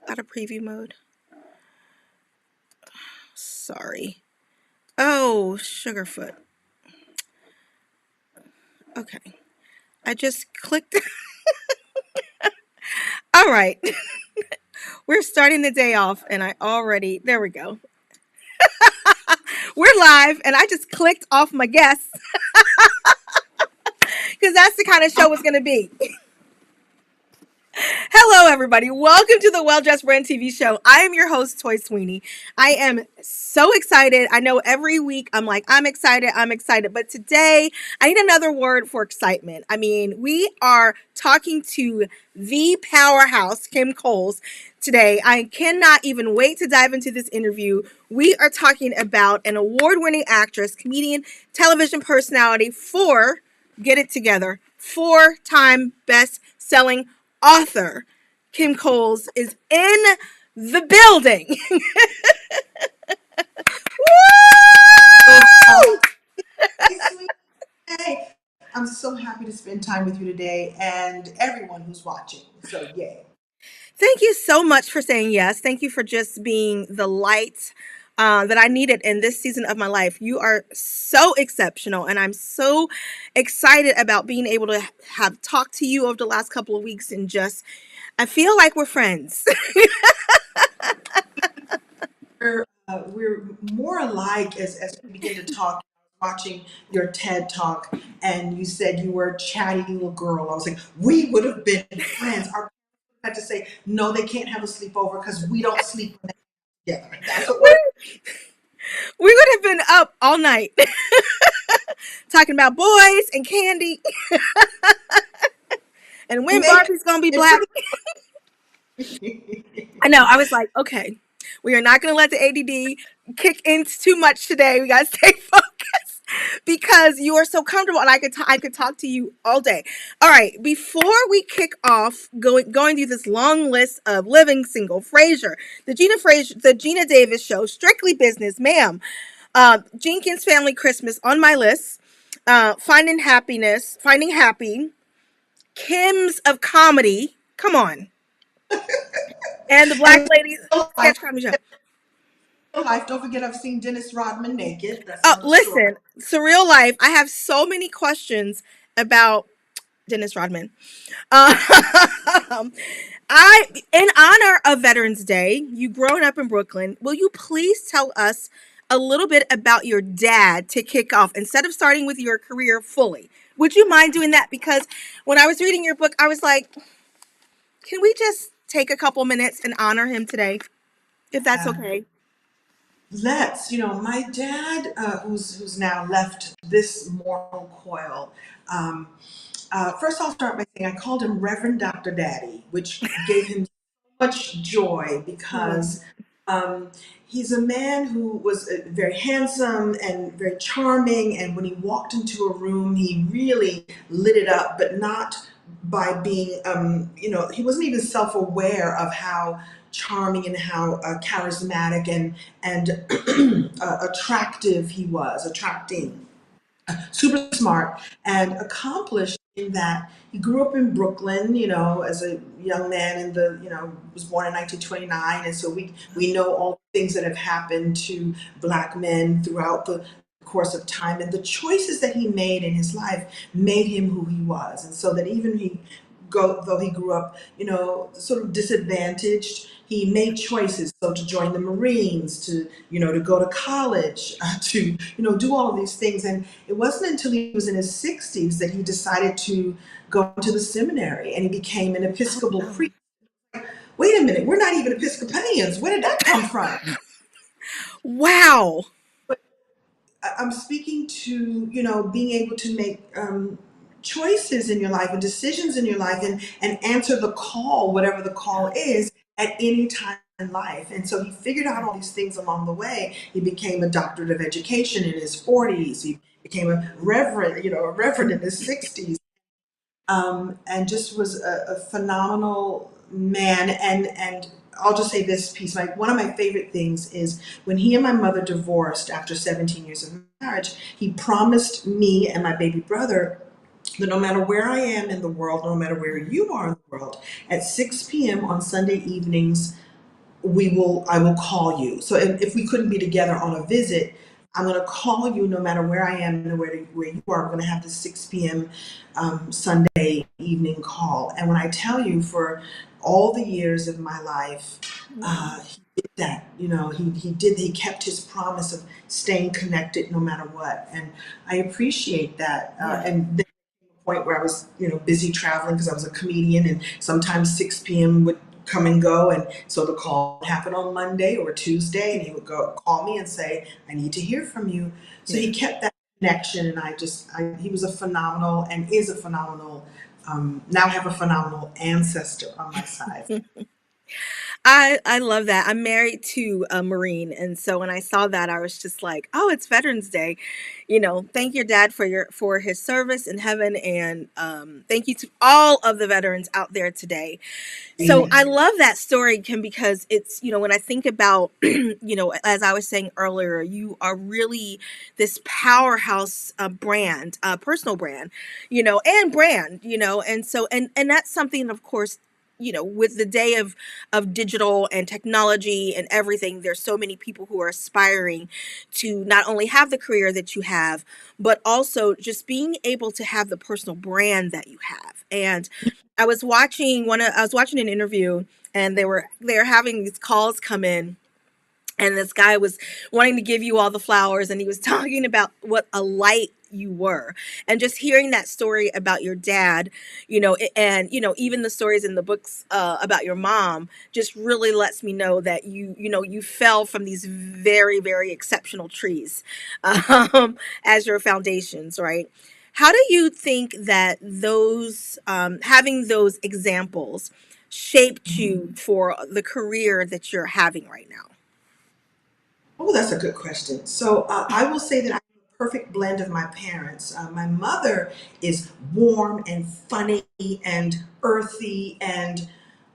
out of preview mode. Sorry. Oh, Sugarfoot. Okay. I just clicked. All right. We're starting the day off, and there we go. We're live, and I just clicked off my guests because that's the kind of show it's going to be. Hello, everybody. Welcome to the Well Dressed Brand TV show. I am your host, Toy Sweeney. I am so excited. I know every week I'm like, I'm excited. But today I need another word for excitement. I mean, we are talking to the powerhouse, Kim Coles, today. I cannot even wait to dive into this interview. We are talking about an award-winning actress, comedian, television personality, get it together, 4-time best-selling author. Kim Coles is in the building. Woo! Hey, I'm so happy to spend time with you today and everyone who's watching. So, yay. Thank you so much for saying yes. Thank you for just being the light that I needed in this season of my life. You are so exceptional, and I'm so excited about being able to have talked to you over the last couple of weeks and just, I feel like we're friends. We're more alike as we begin to talk. Watching your TED talk, and you said you were a chatty little girl. I was like, we would have been friends. Our parents had to say, no, they can't have a sleepover because we don't sleep together. That's what we're. We would have been up all night talking about boys and candy and when Barbie's gonna be black. I know. I was like, okay, we are not going to let the ADD kick in too much today. We got to stay focused because you are so comfortable, and I could talk to you all day. All right, before we kick off, going through this long list of living single, Frasier, the Gina Davis Show, Strictly Business, ma'am, Jenkins Family Christmas on my list, Finding Happy, Kim's of Comedy. Come on. And the Black Ladies Sketch Comedy Show. Life. Don't forget, I've seen Dennis Rodman naked. That's Oh, another story. listen, Surreal Life. I have so many questions about Dennis Rodman. Um, in honor of Veterans Day, you growing up in Brooklyn, will you please tell us a little bit about your dad to kick off instead of starting with your career fully? Would you mind doing that? Because when I was reading your book, I was like, can we just take a couple minutes and honor him today, if that's okay? My dad, who's now left this mortal coil. Um, First, I'll start by saying I called him Reverend Dr. Daddy, which gave him so much joy Mm. because he's a man who was very handsome and very charming. And when he walked into a room, he really lit it up, but not by being, he wasn't even self aware of how charming and how charismatic and attractive he was, attracting. Super smart and accomplished in that he grew up in Brooklyn, as a young man was born in 1929. And so we know all the things that have happened to Black men throughout the course of time. And the choices that he made in his life made him who he was. And so that even though he grew up, sort of disadvantaged, he made choices. So to join the Marines, to go to college, to do all of these things. And it wasn't until he was in his 60s that he decided to go to the seminary and he became an Episcopal priest. Wait a minute, we're not even Episcopalians. Where did that come from? Wow. But I'm speaking to, being able to make choices in your life and decisions in your life and answer the call, whatever the call is, at any time in life. And so he figured out all these things along the way. He became a doctorate of education in his 40s. He became a reverend in his 60s, and just was a phenomenal man. And I'll just say this piece. One of my favorite things is when he and my mother divorced after 17 years of marriage, he promised me and my baby brother that no matter where I am in the world, no matter where you are in the world, at 6 p.m. on Sunday evenings, I will call you. So if we couldn't be together on a visit, I'm going to call you no matter where I am and where you are. We're going to have the 6 p.m. Sunday evening call. And when I tell you, for all the years of my life, Mm. he did that. You know, he kept his promise of staying connected no matter what. And I appreciate that. Yeah. And then point where I was, busy traveling because I was a comedian, and sometimes 6 p.m. would come and go, and so the call would happen on Monday or Tuesday, and he would go call me and say, "I need to hear from you." So Yeah. he kept that connection, and he was a phenomenal and is a phenomenal. Now I have a phenomenal ancestor on my side. I love that. I'm married to a Marine, and so when I saw that, I was just like, "Oh, it's Veterans Day." Thank your dad for his service in heaven, and thank you to all of the veterans out there today. So I Amen. love that story, Kim, because it's, when I think about, as I was saying earlier, you are really this powerhouse brand, personal brand, and brand, and so, and that's something, of course, with the day of digital and technology and everything, there's so many people who are aspiring to not only have the career that you have, but also just being able to have the personal brand that you have. And I was watching an interview, and they were having these calls come in, and this guy was wanting to give you all the flowers, and he was talking about what a light you were, and just hearing that story about your dad, and even the stories in the books about your mom just really lets me know that you fell from these very, very exceptional trees, as your foundations, right? How do you think that those having those examples shaped you for the career that you're having right now? Oh, that's a good question. So I will say that I'm a perfect blend of my parents. My mother is warm and funny and earthy and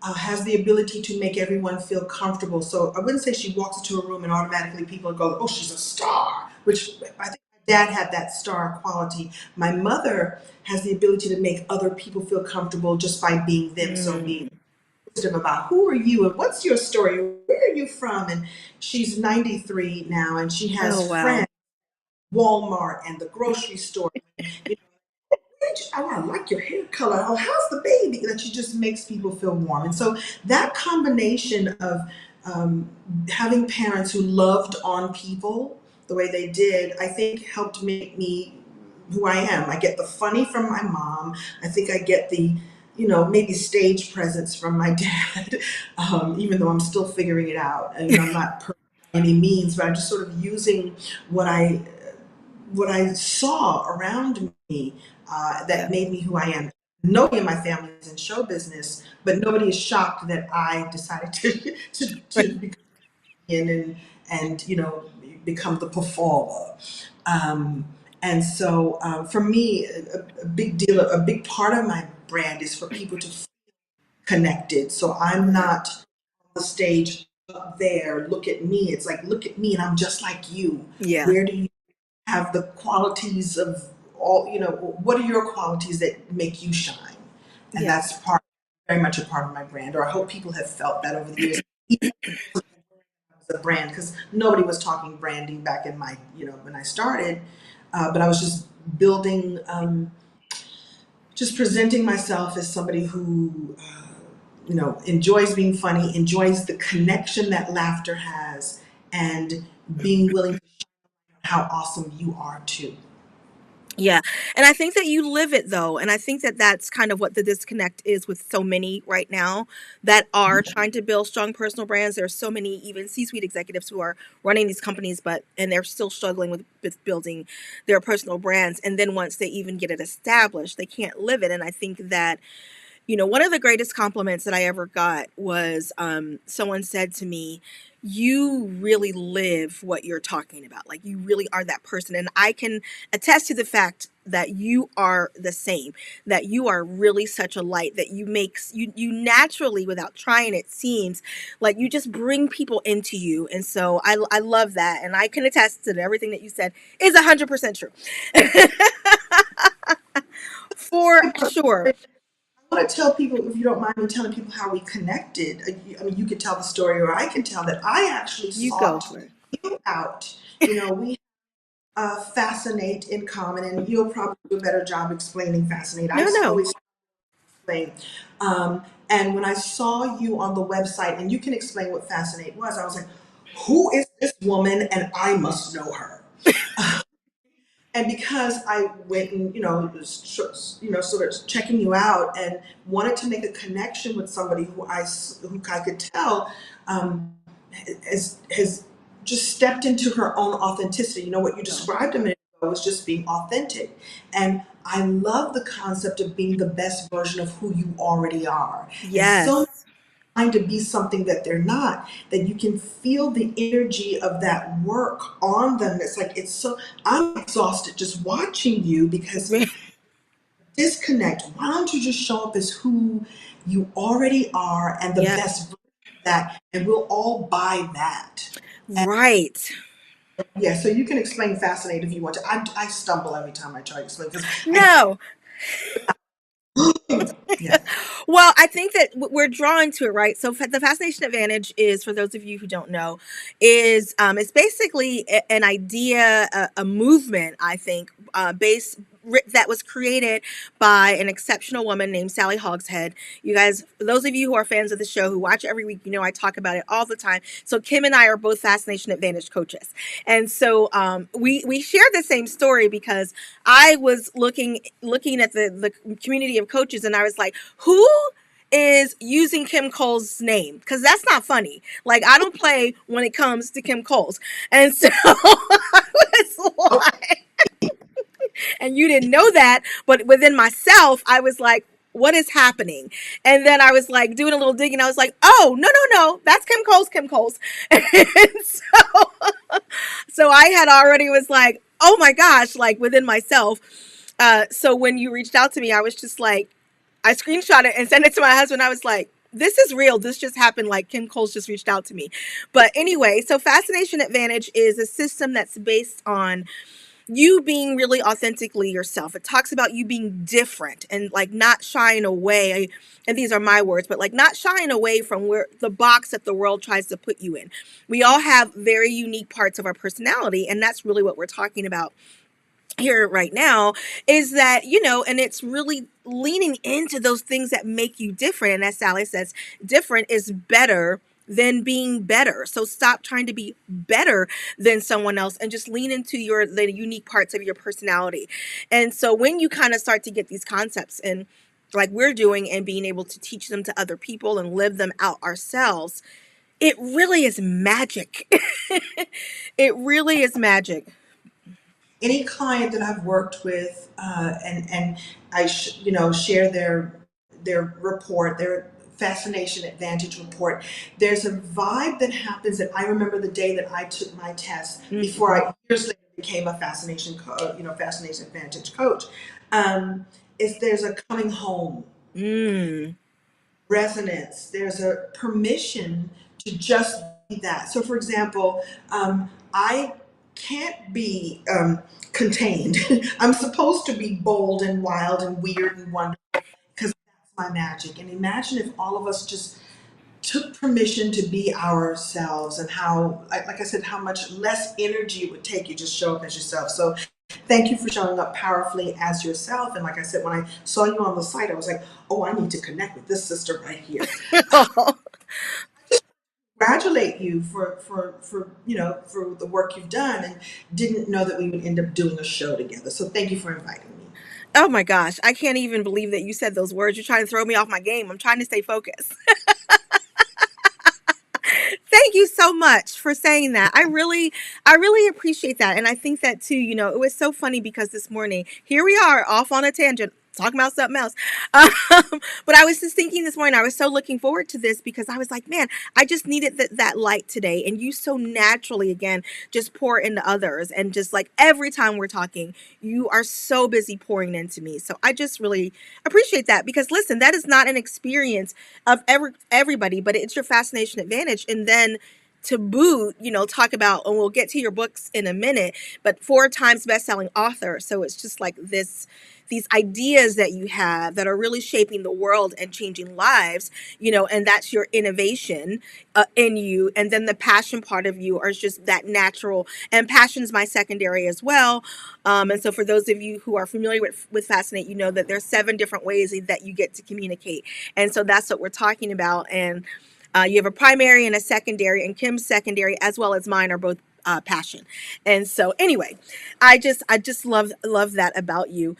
has the ability to make everyone feel comfortable. So I wouldn't say she walks into a room and automatically people go, "Oh, she's a star," which I think my dad had that star quality. My mother has the ability to make other people feel comfortable just by being them. So being Mm. about who are you and what's your story, where are you from, and she's 93 now, and she Oh, has wow. friends, Walmart and the grocery store. You Oh, I like your hair color. Oh, how's the baby? That she just makes people feel warm. And so that combination of um, having parents who loved on people the way they did, I think helped make me who I am. I get the funny from my mom. I think I get the, maybe stage presence from my dad, even though I'm still figuring it out. And, I'm not perfect by any means, but I'm just sort of using what I what I saw around me that Yeah. made me who I am. Nobody in my family is in show business, but nobody is shocked that I decided to become in and become the performer. Um, and so for me, a big part of my brand is for people to feel connected. So I'm Right. not on the stage up there. Look at me. It's like look at me, and I'm just like you. Yeah. Where do you have the qualities of all, what are your qualities that make you shine? And Yeah. that's very much a part of my brand, or I hope people have felt that over the years. Even as a brand, because nobody was talking branding back in my, when I started, but I was just building, just presenting myself as somebody who, enjoys being funny, enjoys the connection that laughter has, and being willing to how awesome you are too. Yeah. And I think that you live it though. And I think that that's kind of what the disconnect is with so many right now that are trying to build strong personal brands. There are so many even C-suite executives who are running these companies, and they're still struggling with building their personal brands. And then once they even get it established, they can't live it. And I think that one of the greatest compliments that I ever got was someone said to me, "You really live what you're talking about. Like, you really are that person." And I can attest to the fact that you are the same, that you are really such a light, that you naturally, without trying, it seems like you just bring people into you. And so I love that. And I can attest to that everything that you said is 100% true. For sure. want to tell people, if you don't mind me telling people how we connected. I mean, you could tell the story, or I can tell that I actually You go sought for it. you out. We fascinate in common, and you'll probably do a better job explaining fascinate. No, no. Always explain. And when I saw you on the website, and you can explain what fascinate was, I was like, who is this woman? And I must know her. And because I went and sort of checking you out and wanted to make a connection with somebody who I could tell um, has just stepped into her own authenticity. What you No. described a minute ago was just being authentic, and I love the concept of being the best version of who you already are. And so Yes. trying to be something that they're not, that you can feel the energy of that work on them. It's like, I'm exhausted just watching you because disconnect. Why don't you just show up as who you already are and the Yeah. best version of that, and we'll all buy that. And Right. yeah, so you can explain Fascinate if you want to. I stumble every time I try to explain because I No. yeah. Well, I think that we're drawn to it, right? So the Fascination Advantage is, for those of you who don't know, is it's basically an idea, a movement, I think, that was created by an exceptional woman named Sally Hogshead. You guys, for those of you who are fans of the show, who watch every week, I talk about it all the time. So Kim and I are both Fascination Advantage coaches, and so we share the same story because I was looking at the community of coaches, and I was like, who is using Kim Cole's name? Because that's not funny. Like, I don't play when it comes to Kim Cole's. And so I was Oh, like, and you didn't know that, but within myself, I was like, what is happening? And then I was like doing a little digging. I was like, oh, no, no, no, that's Kim Cole's, Kim Cole's. And so I had already was like, oh my gosh, like within myself. So when you reached out to me, I was just like, I screenshot it and sent it to my husband. I was like, this is real. This just happened. Like, Kim Cole's just reached out to me. But anyway, so Fascination Advantage is a system that's based on you being really authentically yourself. It talks about you being different and like not shying away. And these are my words, but like not shying away from where the box that the world tries to put you in. We all have very unique parts of our personality, and that's really what we're talking about here right now, is that, and it's really leaning into those things that make you different. And as Sally says, different is better than being better. So stop trying to be better than someone else and just lean into the unique parts of your personality. And so when you kind of start to get these concepts, and like we're doing, and being able to teach them to other people and live them out ourselves, it really is magic. It really is magic. any client that I've worked with, and share their report, their Fascination Advantage report. There's a vibe that happens that I remember the day that I took my test before Hmm. I years later became a Fascination Advantage coach. Um, is there's a coming home Mm. resonance. There's a permission to just be that. So, for example, I can't be contained. I'm supposed to be bold and wild and weird and wonderful because that's my magic. And imagine if all of us just took permission to be ourselves, and how, like I said, how much less energy it would take you just show up as yourself. So thank you for showing up powerfully as yourself. And like I said, when I saw you on the site, I was like, oh, I need to connect with this sister right here. Congratulate you for the work you've done, and didn't know that we would end up doing a show together. So thank you for inviting me. Oh my gosh, I can't even believe that you said those words. You're trying to throw me off my game. I'm trying to stay focused. Thank you so much for saying that. I really appreciate that. And I think that too, it was so funny because this morning, here we are off on a tangent, talking about something else. But I was just thinking this morning, I was so looking forward to this because I was like, man, I just needed that light today. And you so naturally, again, just pour into others. And just like every time we're talking, you are so busy pouring into me. So I just really appreciate that, because listen, that is not an experience of everybody, but it's your Fascination Advantage. And then to boot, talk about, and we'll get to your books in a minute, but 4 times best-selling author. So it's just like these ideas that you have that are really shaping the world and changing lives, and that's your innovation in you. And then the passion part of you are just that natural, and passion's my secondary as well. And so for those of you who are familiar with Fascinate, you know that there's 7 different ways that you get to communicate. And so that's what we're talking about. And you have a primary and a secondary, and Kim's secondary as well as mine are both passion. And so anyway, I just love that about you.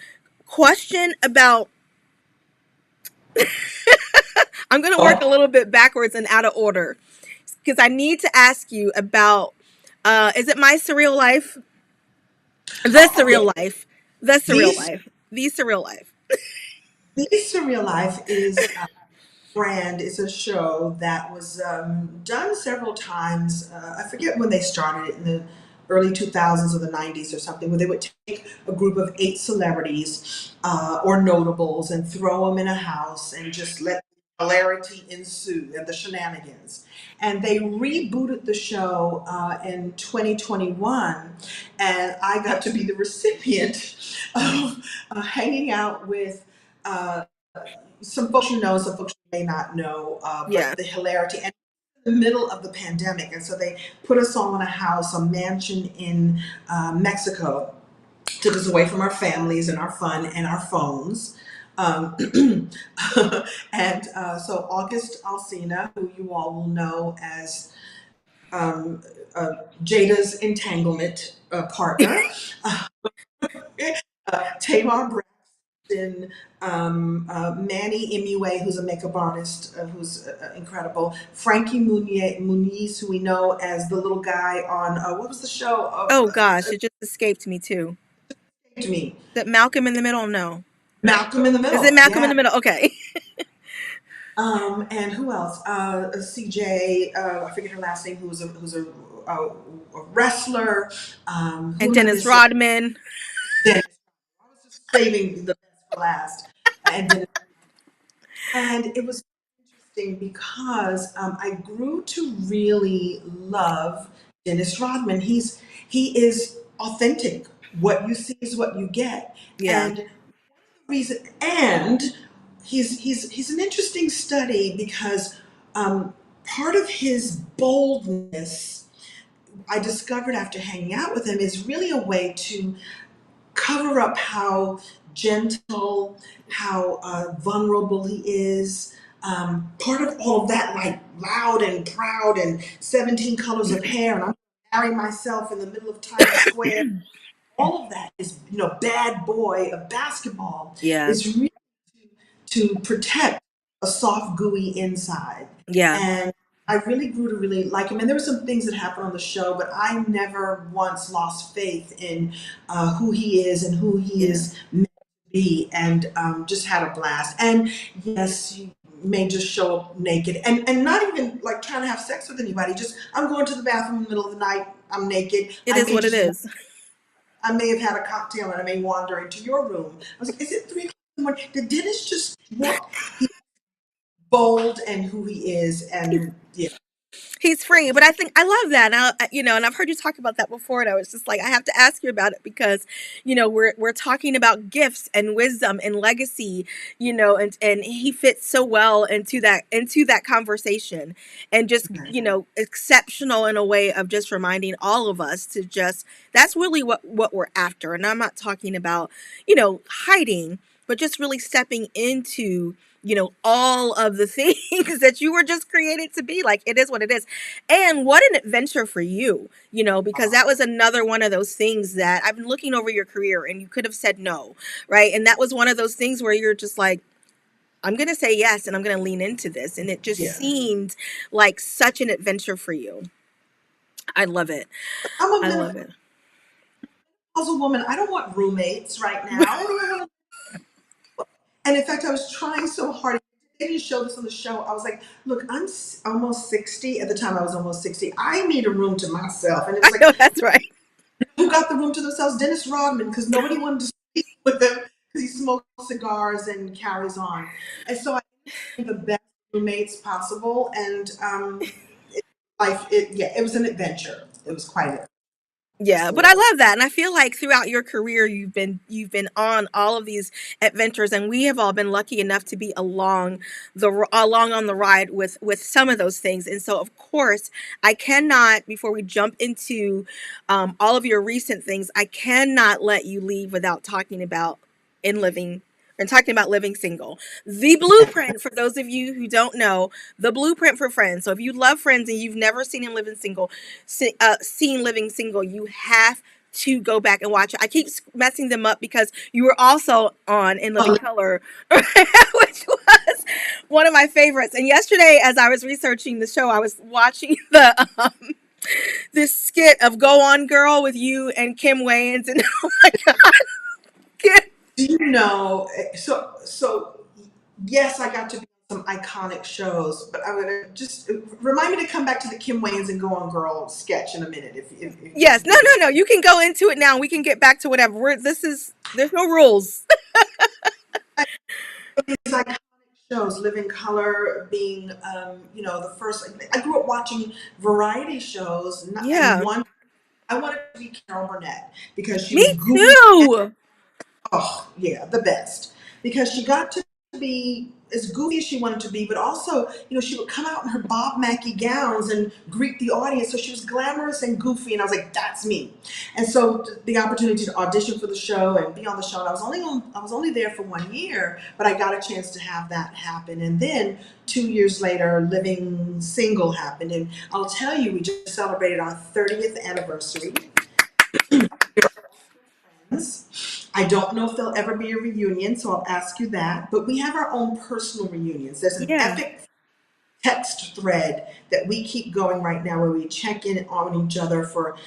Question about, I'm going to work a Oh, little bit backwards and out of order because I need to ask you about, is it my surreal life? The yeah. surreal life. The surreal These life. The surreal life. these Surreal Life is brand is a show that was done several times. I forget when they started it, in the early 2000s or the 90s or something, where they would take a group of 8 celebrities or notables and throw them in a house and just let hilarity ensue and the shenanigans. And they rebooted the show in 2021, and I got to be the recipient of hanging out with. Uh, some folks you know, some folks you may not know, Yeah. but the hilarity and in the middle of the pandemic, and so they put us all in a house, a mansion in Mexico, took us away from our families and our fun and our phones. Um, and so August Alsina, who you all will know as um, uh, Jada's entanglement partner, Tamar in Manny Imue, who's a makeup artist who's incredible. Frankie Muniz, who we know as the little guy on what was the show? Oh gosh, it just escaped me too. To me, Is it Malcolm in the Middle? No. Malcolm in the Is it Middle. Malcolm in Yeah. the Middle? Okay. And who else? CJ, I forget her last name. A wrestler. Who And am I Dennis missing? Rodman. Dennis. I was just saving the best for last. And Dennis. And it was interesting because I grew to really love Dennis Rodman. He is authentic. What you see is what you get, Yeah. and the reason and he's an interesting study because part of his boldness I discovered after hanging out with him is really a way to cover up how gentle, how vulnerable he is. Part of all of that, like loud and proud and 17 colors of hair, and I'm marrying myself in the middle of Times Square. All of that is, bad boy of basketball Yeah. is really to protect a soft, gooey inside. Yeah. And I really grew to really like him. And there were some things that happened on the show, but I never once lost faith in who he is and who he Yeah. is meant to be, and just had a blast. And yes, he may just show up naked and not even like trying to have sex with anybody. Just, I'm going to the bathroom in the middle of the night, I'm naked. It is what it is. I may have had a cocktail and I may wander into your room. I was like, is it 3 o'clock in the morning? Did Dennis just walk? He's bold and who he is, and yeah. He's free, but I think I love that. And and I've heard you talk about that before, and I was just like, I have to ask you about it because, we're talking about gifts and wisdom and legacy, and he fits so well into that conversation, and just exceptional in a way of just reminding all of us to just, that's really what we're after. And I'm not talking about hiding, but just really stepping into all of the things that you were just created to be. Like, it is what it is. And what an adventure for you, because that was another one of those things that I've been looking over your career and you could have said no, right? And that was one of those things where you're just like, I'm going to say yes and I'm going to lean into this. And it just Yeah. seemed like such an adventure for you. I love it. I'm I a love it. menopausal woman. I don't want roommates right now. What do I want to? And in fact, I was trying so hard. They didn't show this on the show. I was like, look, almost 60. At the time, I was almost 60. I need a room to myself. And it I was like, know that's right. who got the room to themselves? Dennis Rodman, because nobody wanted to speak with him because he smokes cigars and carries on. And so I had the best roommates possible. And Yeah, it was an adventure. It was quite an Yeah, but I absolutely. love that, and I feel like throughout your career, you've been on all of these adventures, and we have all been lucky enough to be along on the ride with some of those things. And so, of course, I cannot, before we jump into all of your recent things, I cannot let you leave without talking about in living and talking about living single. The blueprint, for those of you who don't know, the blueprint for Friends. So if you love Friends and you've never seen in living single, seen living single, you have to go back and watch it. I keep messing them up because you were also on in living color, which was one of my favorites. And yesterday, as I was researching the show, I was watching the this skit of "Go On Girl" with you and Kim Wayans, and oh my god, Do you know? So yes, I got to be on some iconic shows, but I would just remind me to come back to the Kim Wayans and Go On Girl sketch in a minute, if yes, you no, don't. no, no, you can go into it now. We can get back to whatever. There's no rules. These iconic shows, Living Color being, the first. I grew up watching variety shows, and Yeah, one I wanted to be Carol Burnett because she me was goofy. too. Oh, yeah, the best. Because she got to be as goofy as she wanted to be, but also, she would come out in her Bob Mackie gowns and greet the audience. So she was glamorous and goofy, and I was like, that's me. And so the opportunity to audition for the show and be on the show, and I was only there for 1 year, but I got a chance to have that happen. And then 2 years later, Living Single happened, and I'll tell you, we just celebrated our 30th anniversary. I don't know if there'll ever be a reunion, so I'll ask you that. But we have our own personal reunions. There's an Yeah, epic text thread that we keep going right now where we check in on each other for,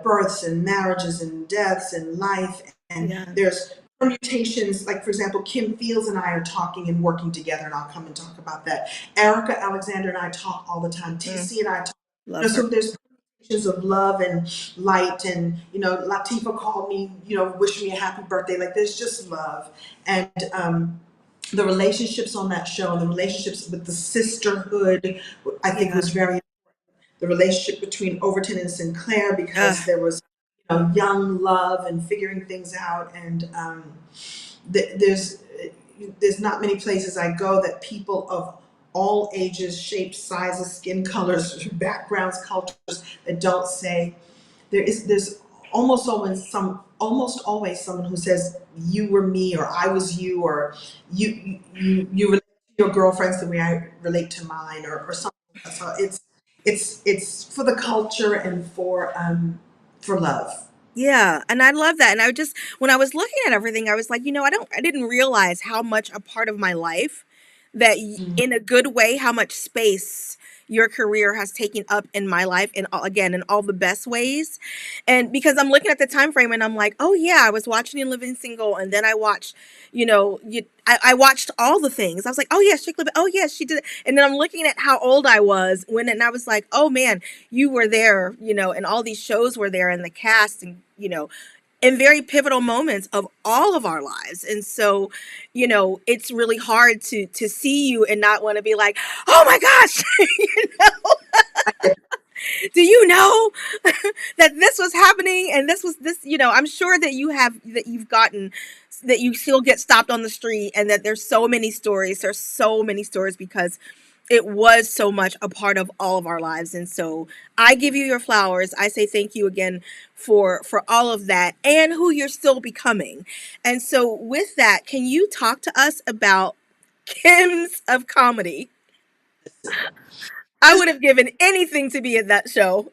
births and marriages and deaths and life. And yeah. there's permutations, like, for example, Kim Fields and I are talking and working together, and I'll come and talk about that. Erica Alexander and I talk all the time. Mm, TC and I talk. love her. So there's of love and light, and Latifah called me, wish me a happy birthday. Like, there's just love. And the relationships on that show, and the relationships with the sisterhood, I think Yeah. was very, the relationship between Overton and Synclaire, because Ugh, there was young love and figuring things out. And there's not many places I go that people of all ages, shapes, sizes, skin colors, backgrounds, cultures, that don't say, there's almost always someone who says, you were me, or I was you, or you relate to your girlfriends the way I relate to mine, or something like that. So it's for the culture and for love. yeah, and I love that, and I just when I was looking at everything, I was like, I didn't realize how much a part of my life that in a good way, how much space your career has taken up in my life, and again, in all the best ways. And because I'm looking at the time frame and I'm like, oh yeah, I was watching in Living Single, and then I watched, I watched all the things. I was like, oh yeah, Chick Living, oh yeah, she did it. And then I'm looking at how old I was and I was like, oh man, you were there, and all these shows were there, and the cast, and in very pivotal moments of all of our lives. And so, it's really hard to see you and not want to be like, oh my gosh, do you know that this was happening, and this was this, I'm sure that you've gotten, that you still get stopped on the street, and that there's so many stories because it was so much a part of all of our lives. And so I give you your flowers. I say thank you again for all of that and who you're still becoming. And so with that, can you talk to us about Kim's of Comedy? I would have given anything to be at that show.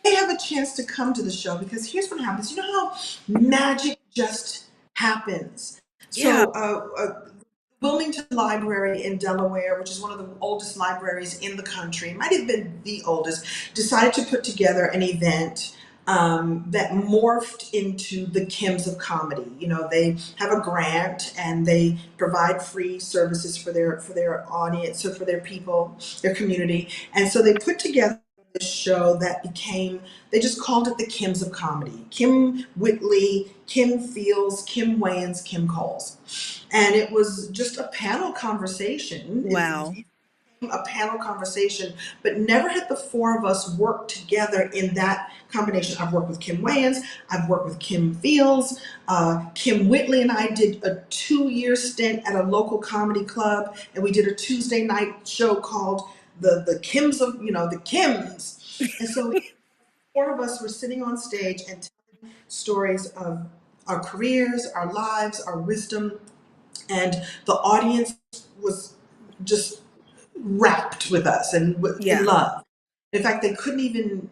They have a chance to come to the show, because here's what happens. You know how magic just happens. Yeah. So, Wilmington Library in Delaware, which is one of the oldest libraries in the country, might have been the oldest, decided to put together an event that morphed into the Kims of Comedy. They have a grant, and they provide free services for their audience, or for their people, their community, and so they put together this show that became, they just called it the Kims of Comedy. Kim Whitley, Kim Fields, Kim Wayans, Kim Coles. And it was just a panel conversation. Wow. a panel conversation, but never had the four of us work together in that combination. I've worked with Kim Wayans, I've worked with Kim Fields, Kim Whitley and I did a 2-year stint at a local comedy club, and we did a Tuesday night show called the Kims of, the Kims. And so four of us were sitting on stage and telling stories of our careers, our lives, our wisdom, and the audience was just wrapped with us and in Yeah. love. In fact, they couldn't even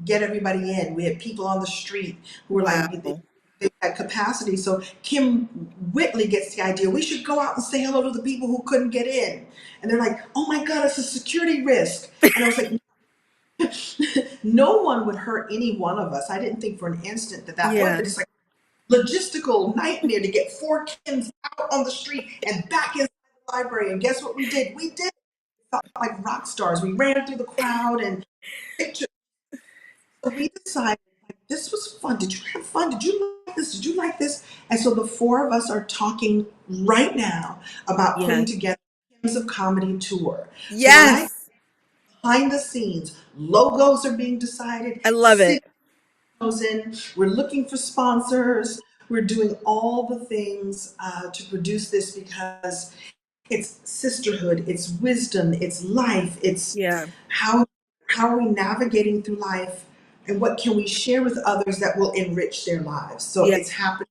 get everybody in. We had people on the street who were like, Wow. they had capacity. So Kim Whitley gets the idea, we should go out and say hello to the people who couldn't get in. And they're like, oh my God, it's a security risk. And I was like, no one would hurt any one of us. I didn't think for an instant that that would, Yeah. but it's like logistical nightmare to get four Kims out on the street and back inside the library. And guess what we did? We did felt like rock stars. We ran through the crowd and pictures. So we decided, like, this was fun. Did you have fun? Did you like this? Did you like this? And so the four of us are talking right now about Yeah. putting together Kims of Comedy tour. So when I Yes. behind the scenes, logos are being decided, I love city it. chosen, we're looking for sponsors, we're doing all the things to produce this because it's sisterhood, it's wisdom, it's life, it's Yeah. how how are we navigating through life and what can we share with others that will enrich their lives. So Yeah. it's happening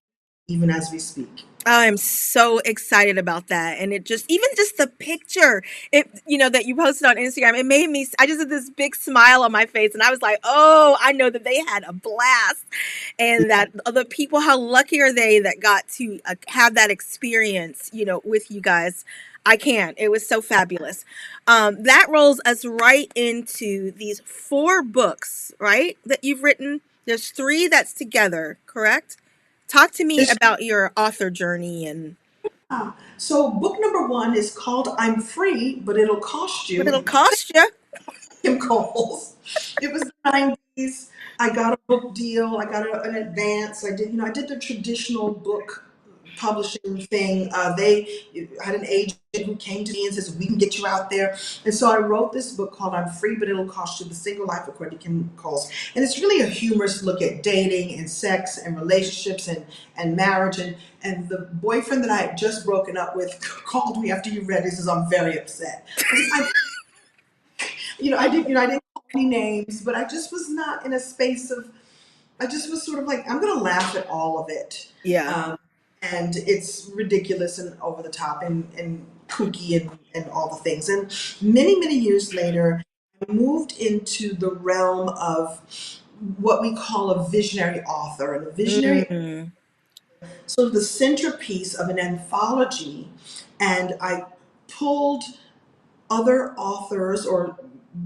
even as we speak. I'm so excited about that. And it just, even just the picture, that you posted on Instagram, it made me, I just had this big smile on my face. And I was like, oh, I know that they had a blast. And that the people, how lucky are they that got to have that experience, with you guys. I can't. It was so fabulous. That rolls us right into these 4 books, right? That you've written. There's 3 that's together, correct? Talk to me There's, about your author journey and so book number one is called I'm Free, but it'll cost but it'll you. cost you. Kim Coles. It was the 90s. I got a book deal. I got an advance. I did the traditional book publishing thing. They had an agent who came to me and says, we can get you out there. And so I wrote this book called I'm Free, but It'll Cost You, The Single Life According to Kim Coles. And it's really a humorous look at dating and sex and relationships and marriage. And the boyfriend that I had just broken up with called me after you read it. He says, I'm very upset. I was like, I didn't call any names, but I just was not in a space of, I just was sort of like, I'm going to laugh at all of it. Yeah. Um, and it's ridiculous and over the top and kooky and all the things. And many, many years later, I moved into the realm of what we call a visionary author. And a visionary, Mm, sort of the centerpiece of an anthology. And I pulled other authors or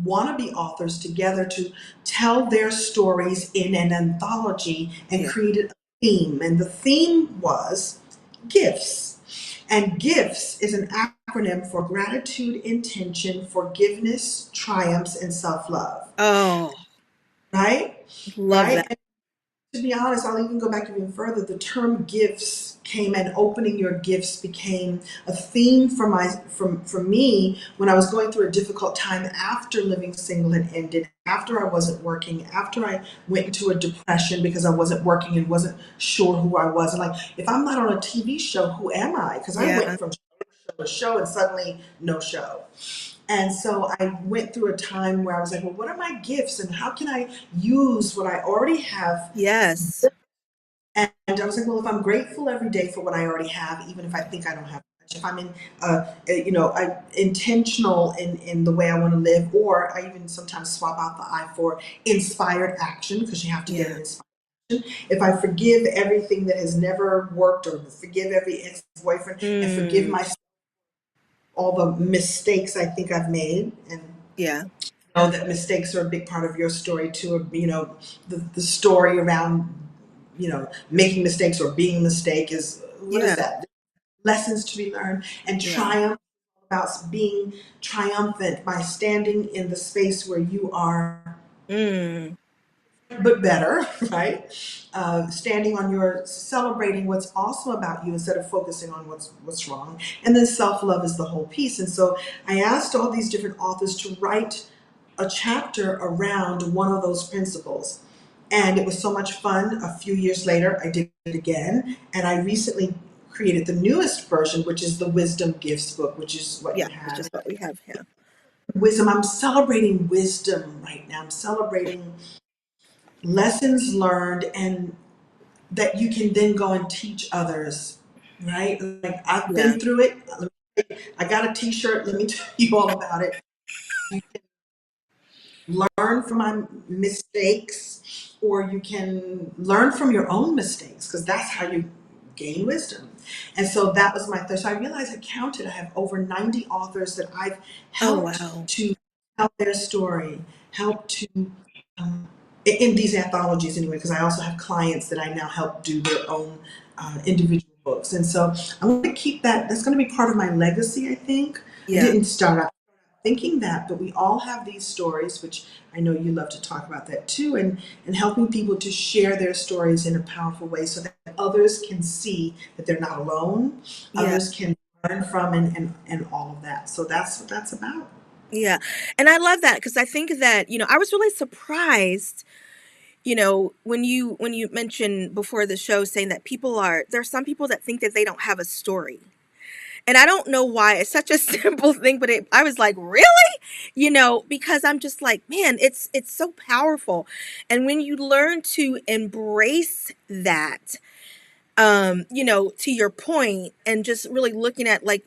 wannabe authors together to tell their stories in an anthology and yeah. created a theme. And the theme was gifts. And gifts is an acronym for gratitude, intention, forgiveness, triumphs, and self love. Oh, Right? love that. Right? To be honest, I'll even go back even further. The term gifts came and opening your gifts became a theme for me when I was going through a difficult time after living single and ended, after I wasn't working, after I went into a depression because I wasn't working and wasn't sure who I was. And like, if I'm not on a TV show, who am I? Because I went Yeah. from show to show and suddenly no show. And so I went through a time where I was like, well, what are my gifts and how can I use what I already have? Yes. And I was like, well, if I'm grateful every day for what I already have, even if I think I don't have much, if I'm intentional in the way I want to live, or I even sometimes swap out the I for inspired action because you have to get Yeah. an inspired action. If I forgive everything that has never worked, or forgive every ex-boyfriend, and forgive Mm, myself all the mistakes I think I've made, and yeah. know that mistakes are a big part of your story too, or the story around making mistakes or being a mistake is, what is Yeah. that? Lessons to be learned, and Yeah. triumph, about being triumphant by standing in the space where you are Mm, but better, right? Standing on your, celebrating what's awesome about you instead of focusing on what's wrong. And then self love is the whole piece. And so I asked all these different authors to write a chapter around one of those principles. And it was so much fun. A few years later, I did it again. And I recently created the newest version, which is the Wisdom Gifts book, which is what Yeah, you which have. is what we have here. Wisdom. I'm celebrating wisdom right now. I'm celebrating lessons learned and that you can then go and teach others, right? Like I've Yeah. been through it. I got a t-shirt. Let me tell you all about it. You learn from my mistakes, or you can learn from your own mistakes because that's how you gain wisdom. And so that was my third. So I realized I counted, I have over 90 authors that I've Oh helped wow. to tell their story, helped to, in these anthologies anyway, because I also have clients that I now help do their own individual books. And so I want to keep that, that's going to be part of my legacy, I think. I Yeah. didn't start out thinking that, but we all have these stories, which I know you love to talk about that too, and helping people to share their stories in a powerful way so that others can see that they're not alone, Yeah. others can learn from and all of that. So that's what that's about. Yeah. And I love that because I think that, I was really surprised, when you mentioned before the show saying that there's some people that think that they don't have a story. And I don't know why. It's such a simple thing, but I was like, really? Because I'm just like, man, it's so powerful. And when you learn to embrace that, to your point, and just really looking at like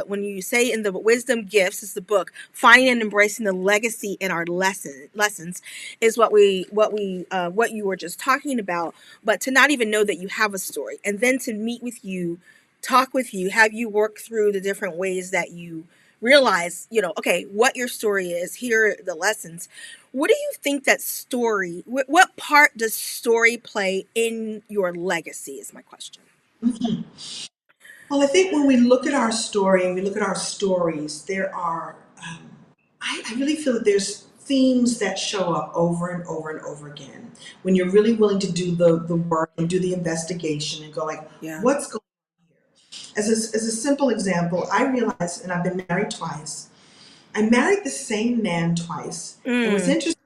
when you say in the Wisdom Gifts is the book, finding and embracing the legacy in our lessons is what you were just talking about. But to not even know that you have a story, and then to meet with you, talk with you, have you work through the different ways that you realize, okay, what your story is, here are the lessons. What do you think that story, what part does story play in your legacy is my question. Mhm. Well, I think when we look at our story and we look at our stories, there are, I really feel that there's themes that show up over and over and over again. When you're really willing to do the work and do the investigation and go like, Yeah. what's going on here? As a simple example, I realized, and I've been married twice, I married the same man twice. And what's Mm, interesting,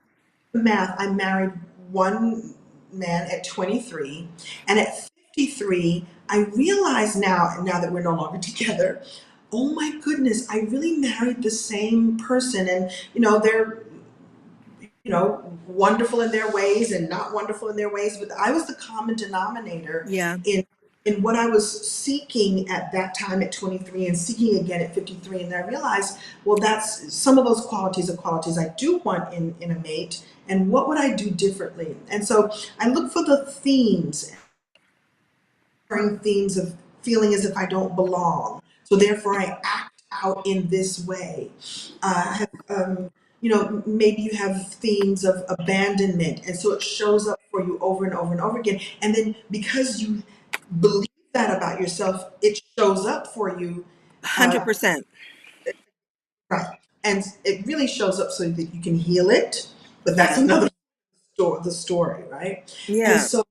the math, I married one man at 23, and at 53, I realize now that we're no longer together, oh my goodness, I really married the same person. And, they're, wonderful in their ways and not wonderful in their ways, but I was the common denominator yeah. in what I was seeking at that time at 23 and seeking again at 53. And I realized, well, that's some of those qualities are qualities I do want in a mate. And what would I do differently? And so I look for the themes of feeling as if I don't belong. So therefore I act out in this way. I have, maybe you have themes of abandonment. And so it shows up for you over and over and over again. And then because you believe that about yourself, it shows up for you. Uh, 100%. right. And it really shows up so that you can heal it. But that's Yeah. another the story, right? And Yeah. so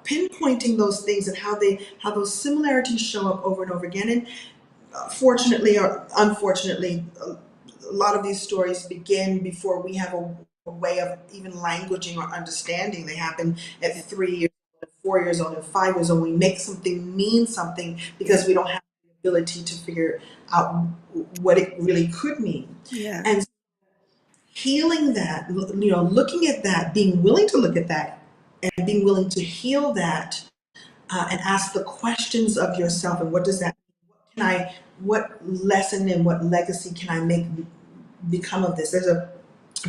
pinpointing those things and how those similarities show up over and over again. And fortunately or unfortunately, a lot of these stories begin before we have a way of even languaging or understanding. They happen at 3 years old, 4 years old, and 5 years old. We make something mean something Yeah. because we don't have the ability to figure out what it really could mean. Yeah. And healing that, looking at that, being willing to look at that, and being willing to heal that, and ask the questions of yourself. And what does that can I what lesson and what legacy can I make become of this? There's a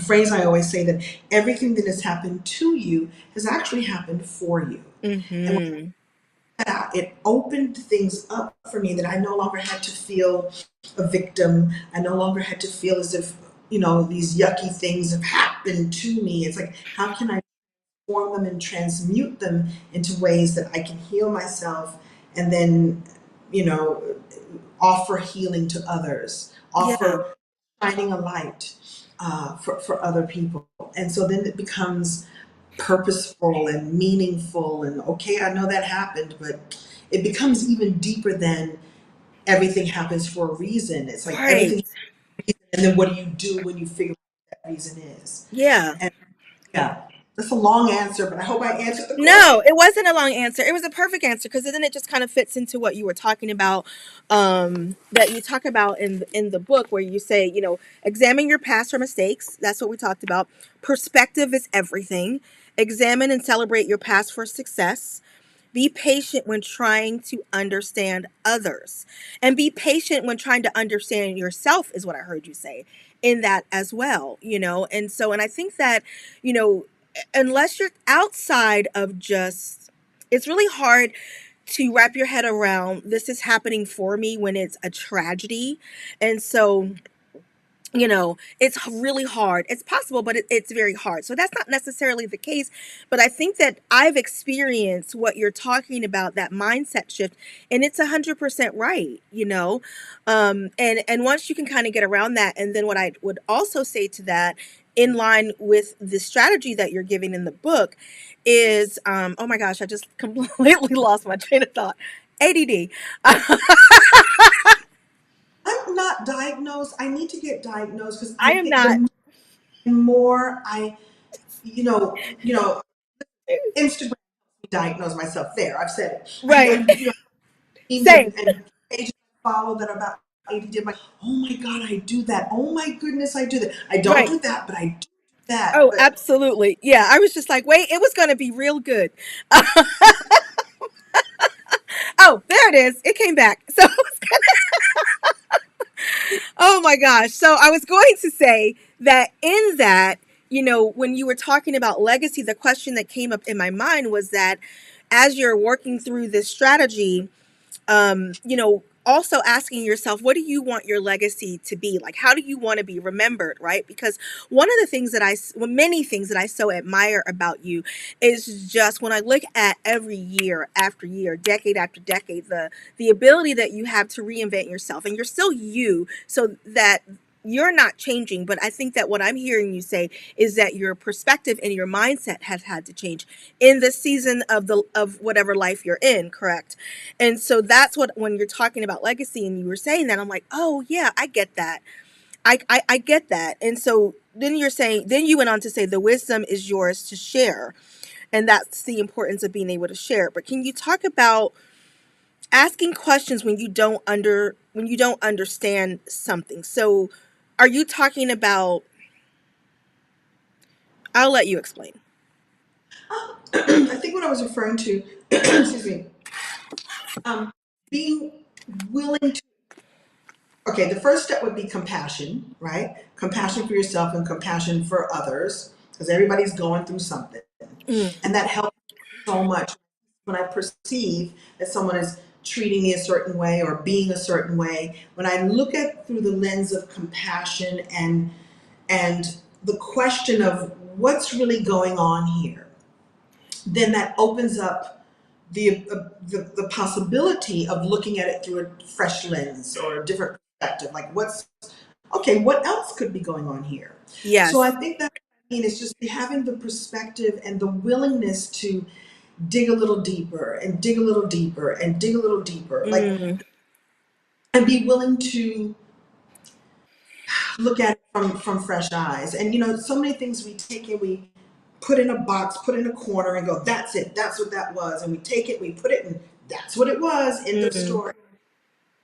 phrase I always say that everything that has happened to you has actually happened for you. And when Mm-hmm. it opened things up for me that I no longer had to feel a victim. I no longer had to feel as if, these yucky things have happened to me. It's like, how can I form them and transmute them into ways that I can heal myself and then, you know, offer healing to others, Yeah. offer shining a light for other people. And so then it becomes purposeful and meaningful, and okay, I know that happened, but it becomes even deeper than everything happens for a reason. It's like Right. everything, and then what do you do when you figure out what that reason is? Yeah. And yeah, that's a long answer, but I hope I answered the question. No, it wasn't a long answer. It was a perfect answer because then it just kind of fits into what you were talking about. That you talk about in the book, where you say, examine your past or mistakes. That's what we talked about. Perspective is everything. Examine and celebrate your past for success. Be patient when trying to understand others. And be patient when trying to understand yourself, is what I heard you say in that as well. And I think that, you know, unless you're outside of just, it's really hard to wrap your head around this is happening for me when it's a tragedy. And so it's really hard. It's possible, but it's very hard. So that's not necessarily the case. But I think that I've experienced what you're talking about, that mindset shift, and it's 100% right. And once you can kind of get around that, and then what I would also say to that, in line with the strategy that you're giving in the book, is oh my gosh, I just completely lost my train of thought. ADD. I'm not diagnosed. I need to get diagnosed because I I am think not. the more I, Instagram diagnose myself there. I've said it. Right. Memes Same. and pages I follow that are about ADD. I'm like, oh my God, I do that. Oh my goodness, I do that. I don't Right. do that, but I do that. Oh, But absolutely. Yeah, I was just like, wait, it was going to be real good. Oh, there it is. It came back. So, oh my gosh. So, I was going to say that in that, when you were talking about legacy, the question that came up in my mind was that as you're working through this strategy, also asking yourself, what do you want your legacy to be? Like, how do you want to be remembered, right? Because one of the things that many things that I so admire about you is just when I look at every year after year, decade after decade, the ability that you have to reinvent yourself, and you're still you, so that you're not changing. But I think that what I'm hearing you say is that your perspective and your mindset has had to change in the season of whatever life you're in, correct? And so that's what, when you're talking about legacy and you were saying that, I'm like, oh yeah, I get that. I get that. And so then you went on to say the wisdom is yours to share. And that's the importance of being able to share. But can you talk about asking questions when you don't understand something? So are you talking about, I'll let you explain. I think what I was referring to, excuse me, being willing to, okay, the first step would be compassion, right? Compassion for yourself and compassion for others, because everybody's going through something. Mm, And that helps so much when I perceive that someone is treating me a certain way or being a certain way. When I look at through the lens of compassion and the question of what's really going on here, then that opens up the possibility of looking at it through a fresh lens or a different perspective. Like, what's okay? What else could be going on here? So I yes. think that, I mean, it's just having the perspective and the willingness to dig a little deeper and dig a little deeper and dig a little deeper, like, Mm, and be willing to look at it from fresh eyes. And so many things we take and we put in a box, put in a corner, and go, that's it, that's what that was. And we take it, we put it in, that's what it was. End of mm, story.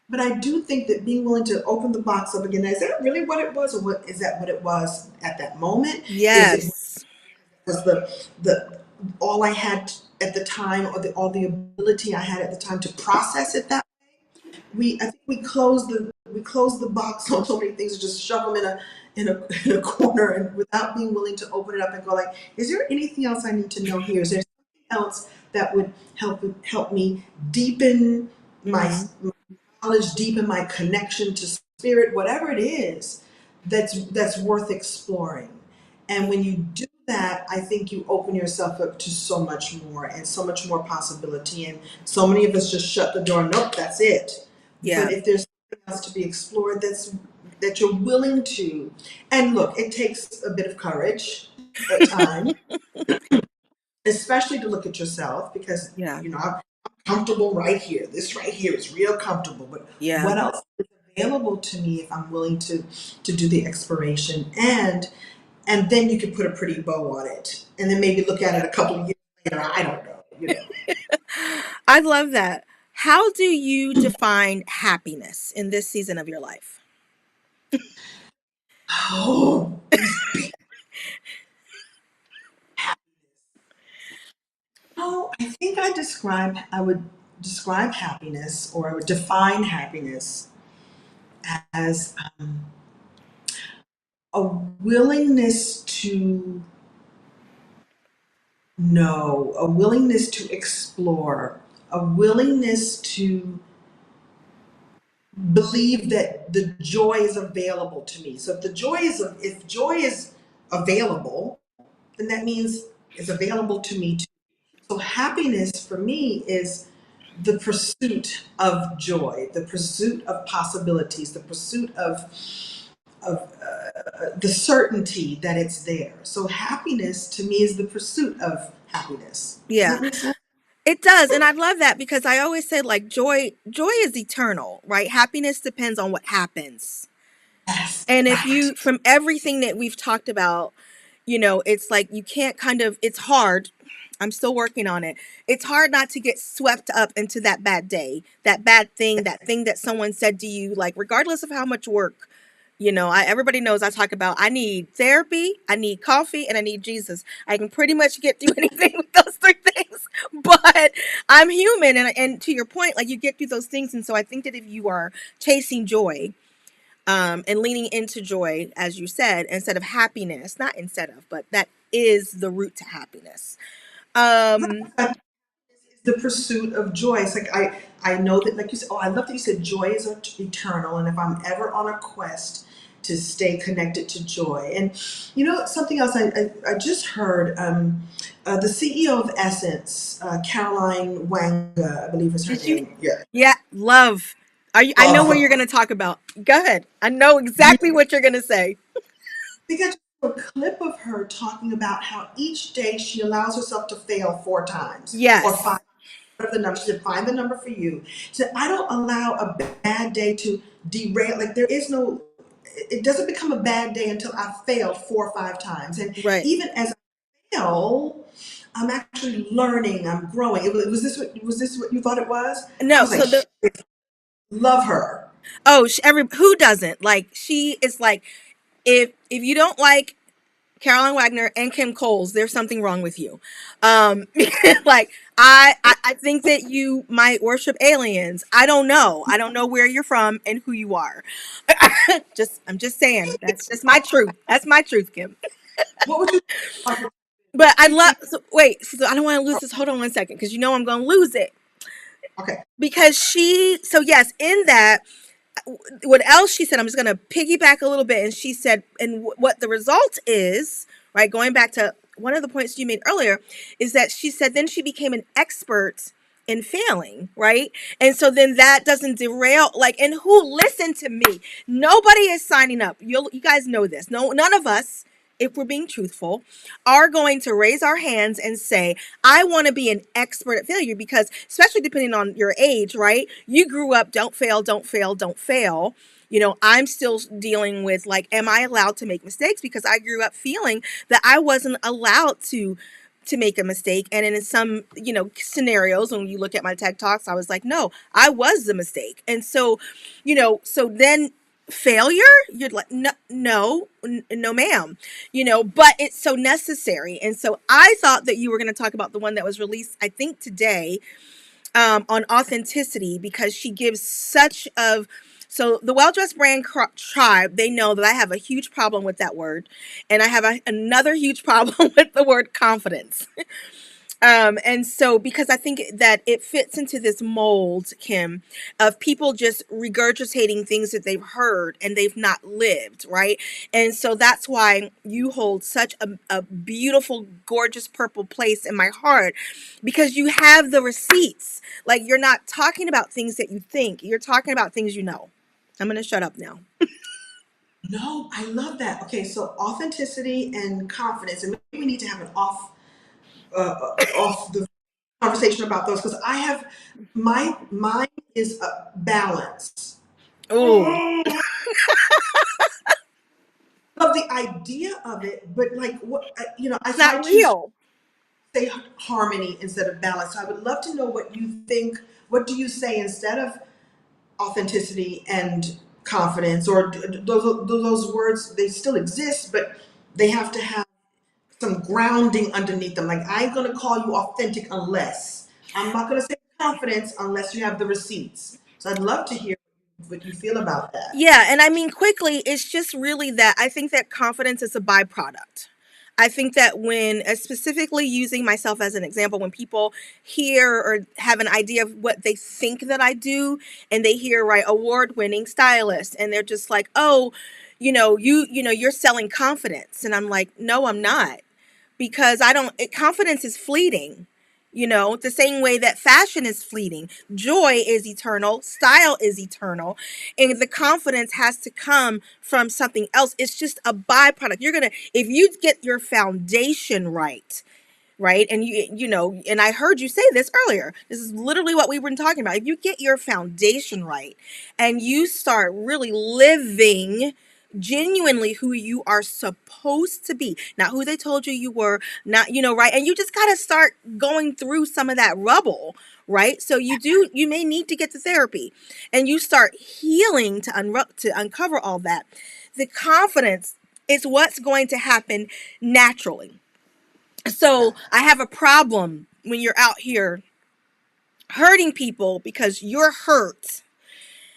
But I do think that being willing to open the box up again, is that really what it was, or what is that what it was at that moment? Is it yes. was the all I had at the time, or all the ability I had at the time to process it that I think we close the box on so many things and just shove them in a corner, and without being willing to open it up and go like, is there anything else I need to know here? Is there something else that would help me deepen my Mm, knowledge, deepen my connection to spirit, whatever it is that's worth exploring. And when you do that, I think you open yourself up to so much more and so much more possibility. And so many of us just shut the door. Nope, that's it. But yeah. if there's something else to be explored, that you're willing to, and look, it takes a bit of courage at times, especially to look at yourself because, Yeah. I'm comfortable right here. This right here is real comfortable. But Yeah. what else is available to me if I'm willing to do the exploration? And then you could put a pretty bow on it. And then maybe look at it a couple of years later. I don't know. I love that. How do you define happiness in this season of your life? Oh, these big I think I would describe happiness, or I would define happiness as a willingness to know, a willingness to explore, a willingness to believe that the joy is available to me. So if joy is available, then that means it's available to me too. So happiness for me is the pursuit of joy, the pursuit of possibilities, the pursuit of the certainty that it's there. So happiness to me is the pursuit of happiness. Does Yeah. that make sense? It does, and I love that because I always say like joy is eternal, right? Happiness depends on what happens. Yes, And if right. you, from everything that we've talked about, it's like you can't kind of, it's hard. I'm still working on it. It's hard not to get swept up into that bad day, that thing that someone said to you, like, regardless of how much work, everybody knows I talk about, I need therapy, I need coffee, and I need Jesus. I can pretty much get through anything with those three things, but I'm human. And to your point, like, you get through those things. And so I think that if you are chasing joy, and leaning into joy, as you said, instead of happiness, not instead of, but that is the route to happiness. Um, Right. The pursuit of joy. It's like I know that, like you said. Oh, I love that you said joy is eternal, and if I'm ever on a quest to stay connected to joy, and something else I just heard, the CEO of Essence, Caroline Wanga, I believe is her did you? name. Yeah, Yeah, love. I know love what her. you're going to talk about. Go ahead. I know Yeah, exactly what you're going to say. I think I just saw a clip of her talking about how each day she allows herself to fail 4 times or Yes. five. Of the number. She said, find the number for you. She said, I don't allow a bad day to derail. Like, there is no, it doesn't become a bad day until I've failed 4 or 5 times. And Right. even as I fail, I'm actually learning, I'm growing. Was this what you thought it was? I No, was like, so the love her. every who doesn't? Like, she is like, if you don't like Caroline Wagner and Kim Coles, there's something wrong with you. Like, I think that you might worship aliens. I don't know. I don't know where you're from and who you are. I'm just saying. That's just my truth. That's my truth, Kim. What would you like? But I love. So, wait. So I don't want to lose this. Hold on one second, because I'm going to lose it. Okay. Because she. So yes, in that, what else she said, I'm just going to piggyback a little bit. And she said, and what the result is, right, going back to one of the points you made earlier, is that she said then she became an expert in failing, right? And so then that doesn't derail, like, and who, listen to me, nobody is signing up. You guys know this. No, none of us, if we're being truthful, are going to raise our hands and say, I want to be an expert at failure, because especially depending on your age, right? You grew up, don't fail, don't fail, don't fail. I'm still dealing with, like, am I allowed to make mistakes? Because I grew up feeling that I wasn't allowed to make a mistake. And in some, scenarios, when you look at my TED Talks, I was like, no, I was the mistake. And so, so then failure, you're like, no, no, no, ma'am, but it's so necessary. And so I thought that you were going to talk about the one that was released, I think today, on authenticity, because she gives such of, so the Well Dressed Brand tribe, they know that I have a huge problem with that word, and I have another huge problem with the word confidence. And so, because I think that it fits into this mold, Kim, of people just regurgitating things that they've heard and they've not lived, right? And so that's why you hold such a beautiful, gorgeous purple place in my heart, because you have the receipts. Like, you're not talking about things that you think, you're talking about things you know. I'm going to shut up now. No, I love that. Okay, so authenticity and confidence, and maybe we need to have an off. off the conversation about those because I have mine is a balance. Ooh, Love the idea of it, but like what it's I not choose to real. say harmony instead of balance. So I would love to know what you think. What do you say instead of authenticity and confidence, or those words? They still exist, but they have to have some grounding underneath them. Like I'm going to call you authentic unless I'm not going to say confidence unless you have the receipts. So I'd love to hear what you feel about that. Yeah, and I mean, quickly, it's just really that I think that confidence is a byproduct. I think that when, specifically using myself as an example, when people hear or have an idea of what they think that I do, and they hear, right, award-winning stylist, and they're just like, oh, you're selling confidence, and I'm like, no, I'm not, because confidence is fleeting. The same way that fashion is fleeting, joy is eternal, style is eternal, and the confidence has to come from something else. It's just a byproduct. If you get your foundation right, right? And and I heard you say this earlier. This is literally what we've been talking about. If you get your foundation right and you start really living genuinely who you are supposed to be, not who they told you you were, not, right? And you just got to start going through some of that rubble, right? So you may need to get to therapy and you start healing to uncover all that. The confidence is what's going to happen naturally. So I have a problem when you're out here hurting people because you're hurt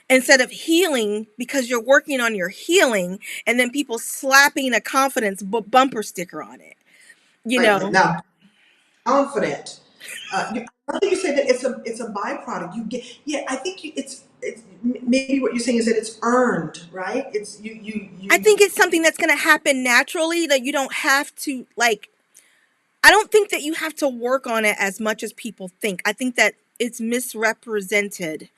instead of healing because you're working on your healing, and then people slapping a confidence bumper sticker on it. You Right know, now, confident. I think you said that it's a byproduct. You get, yeah. I think it's maybe what you're saying is that it's earned, right? It's I you. think it's something that's going to happen naturally, that you don't have to like. I don't think that you have to work on it as much as people think. I think that it's misrepresented,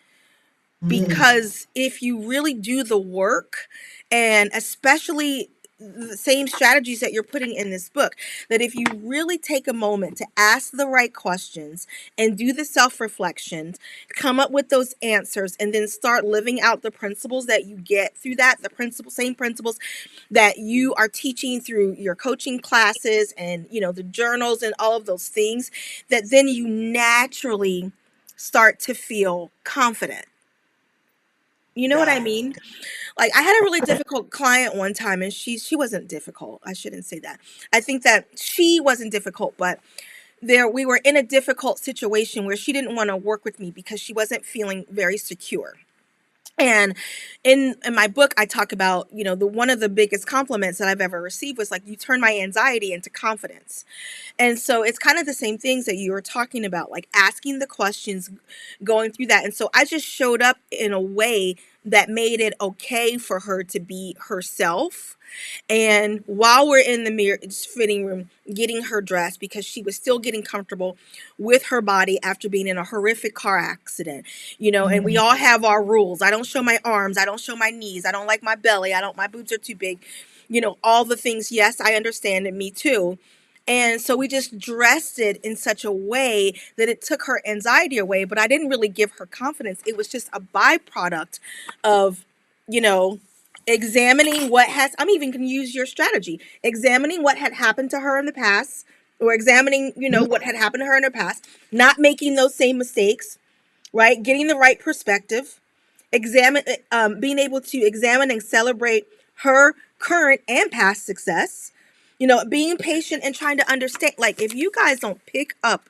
Mm, because if you really do the work, and especially the same strategies that you're putting in this book, that if you really take a moment to ask the right questions and do the self-reflections, come up with those answers, and then start living out the principles that you get through that, same principles that you are teaching through your coaching classes and the journals and all of those things, that then you naturally start to feel confident. You know what I got it. mean? Like, I had a really difficult client one time, and she wasn't difficult. I shouldn't say that. I think that she wasn't difficult, but there we were in a difficult situation where she didn't want to work with me because she wasn't feeling very secure. And in my book, I talk about, the one of the biggest compliments that I've ever received was like, you turn my anxiety into confidence. And so it's kind of the same things that you were talking about, like asking the questions, going through that. And so I just showed up in a way that made it okay for her to be herself. And while we're in the mirror fitting room, getting her dressed, because she was still getting comfortable with her body after being in a horrific car accident, and we Mm, all have our rules. I don't show my arms. I don't show my knees. I don't like my belly. My boobs are too big. All the things. Yes, I understand, and me too. And so we just dressed it in such a way that it took her anxiety away, but I didn't really give her confidence. It was just a byproduct of, you know, examining I'm even going to use your strategy, examining what had happened to her in the past, or examining, mm, what had happened to her in her past, not making those same mistakes, right? Getting the right perspective, being able to examine and celebrate her current and past success, being patient and trying to understand. Like, if you guys don't pick up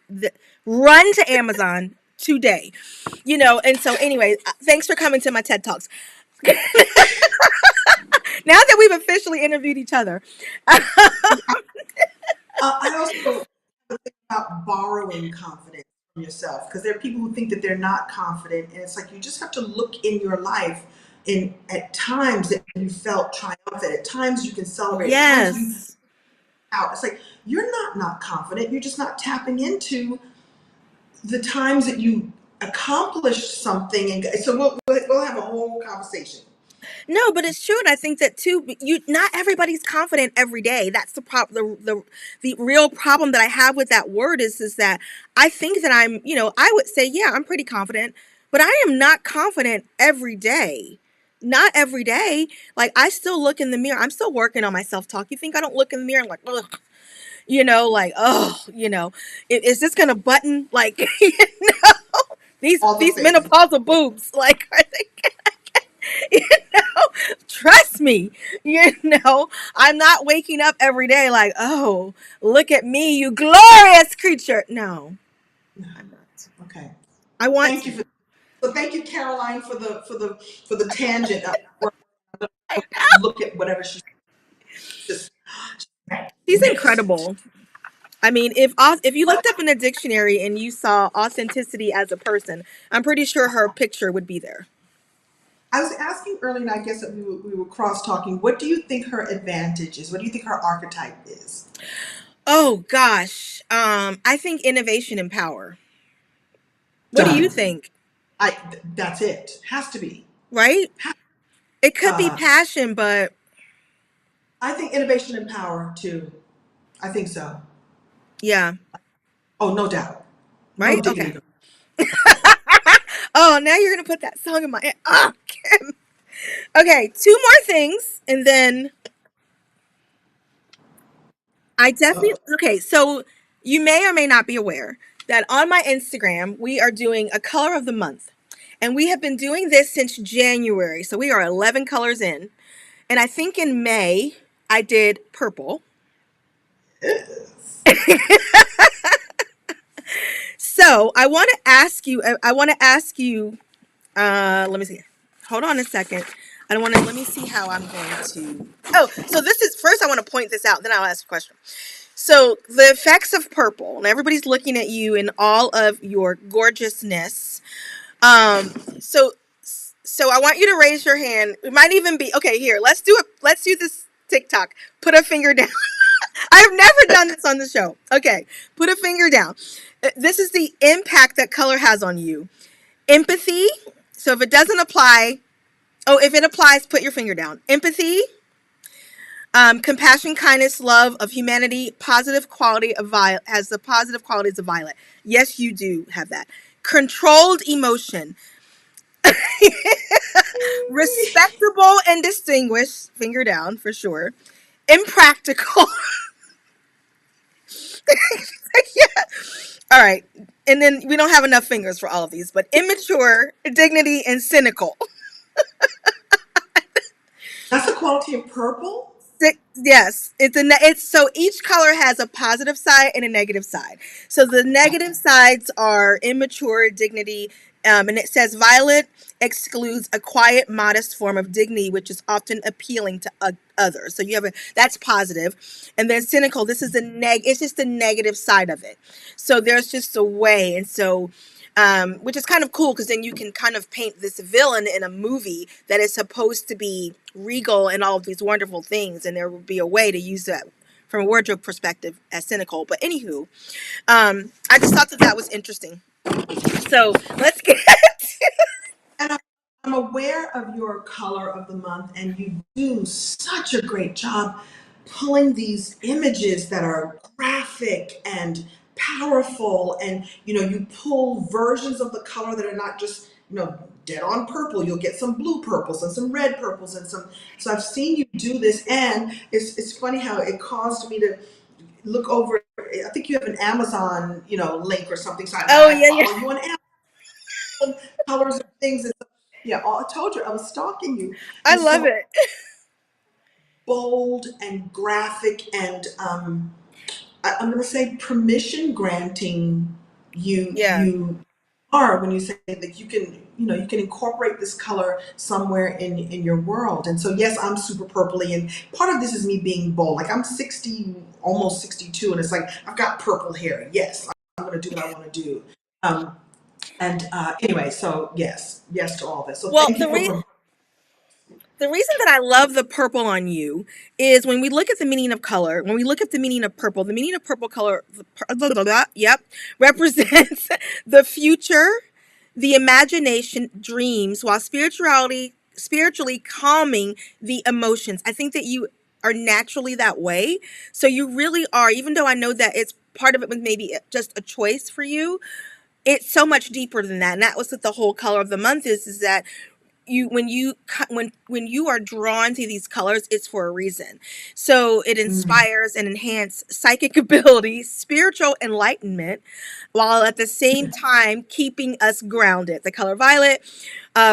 run to Amazon today, and so anyway, thanks for coming to my TED Talks. Now that we've officially interviewed each other. I also think about borrowing confidence from yourself because there are people who think that they're not confident, and it's like you just have to look in your life. In at times that you felt triumphant, at times you can celebrate, at times you Yes. out. It's like you're not confident. You're just not tapping into the times that you accomplished something. And so we'll have a whole conversation. No, but it's true, and I think that too. You not everybody's confident every day. That's the problem. The real problem that I have with that word is that I think that I'm. I would say, yeah, I'm pretty confident, but I am not confident every day. Not every day. Like I still look in the mirror. I'm still working on my self talk. You think I don't look in the mirror and like, ugh, like, oh, is this gonna button like All the these things. menopausal boobs? Like, are they? You trust me, I'm not waking up every day like, oh, look at me, you glorious creature. No, I'm not. Okay. I want Thank you to. for so thank you, Caroline, for the tangent. I know. Look at whatever she's just She's magnificent. incredible. I mean, if you looked up in a dictionary and you saw authenticity as a person, I'm pretty sure her picture would be there. I was asking earlier, and I guess that we were cross talking. What do you think her advantage is? What do you think her archetype is? Oh gosh, I think innovation and power. What do you Done. think? That's it. Has to be. Right? It could be Uh, passion, but I think innovation and power too. I think so. yeah, Oh, no doubt. No right? diggity. Okay. Oh, now you're gonna put that song in my head. Oh, Kim. Okay, two more things, and then I definitely. Uh, Okay, so you may or may not be aware that on my Instagram we are doing a color of the month, and we have been doing this since January. So we are 11 colors in, and I think in May I did purple. yes. So I want to ask you. I want to ask you. Let me see. Hold on a second. I don't want to. Let me see how I'm going to. Oh, so this is first. I want to point this out. Then I'll ask a question. So the effects of purple, and everybody's looking at you in all of your gorgeousness. Um, so so I want you to raise your hand. It might even be okay. Here, let's do it. Let's do this TikTok. Put a finger down. I've never done this on the show. Okay, put a finger down. This is the impact that color has on you. Empathy. So if it doesn't apply, oh, if it applies, put your finger down. Empathy, compassion, kindness, love of humanity, positive quality of violet has the positive qualities of violet. Yes, you do have that. Controlled emotion, respectable and distinguished. Finger down for sure. Impractical. Yeah. All right. And then we don't have enough fingers for all of these, but immature, dignity, and cynical. That's the quality of purple. Yes, it's so each color has a positive side and a negative side. So the negative sides are immature dignity, and it says violet excludes a quiet, modest form of dignity, which is often appealing to others. So you have that's positive, and then cynical. This is the It's just the negative side of it. So there's just a way, and so which is kind of cool because then you can kind of paint this villain in a movie that is supposed to be regal and all of these wonderful things, and there would be a way to use that from a wardrobe perspective as cynical. But anywho, I just thought that that was interesting. So let's get. And I'm aware of your color of the month, and you do such a great job pulling these images that are graphic and powerful. And you pull versions of the color that are not just dead on purple. You'll get some blue purples and some red purples and some. So I've seen you do this, and it's funny how it caused me to look over. I think you have an Amazon link or something. So Oh I yeah, yeah. follow you on colors and things. And so, yeah, I told you I was stalking you. I And love so it. bold and graphic and I'm going to say permission granting Yeah. you are when you say that you can incorporate this color somewhere in your world. And so yes, I'm super purpley, and part of this is me being bold. Like I'm 60, almost 62, and it's like I've got purple hair. Yes, I'm going to do what I want to do. Um, and anyway, so yes to all this. So Well, thank you for the reason that I love the purple on you is when we look at the meaning of color, when we look at the meaning of purple, the meaning of purple color, yep, represents the future, the imagination, dreams, while spirituality spiritually calming the emotions. I think that you are naturally that way. So you really are, even though I know that it's part of it was maybe just a choice for you, it's so much deeper than that. And that was what the whole color of the month is that you when you are drawn to these colors, it's for a reason. So it Mm. inspires and enhances psychic ability, spiritual enlightenment, while at the same time keeping us grounded. The color violet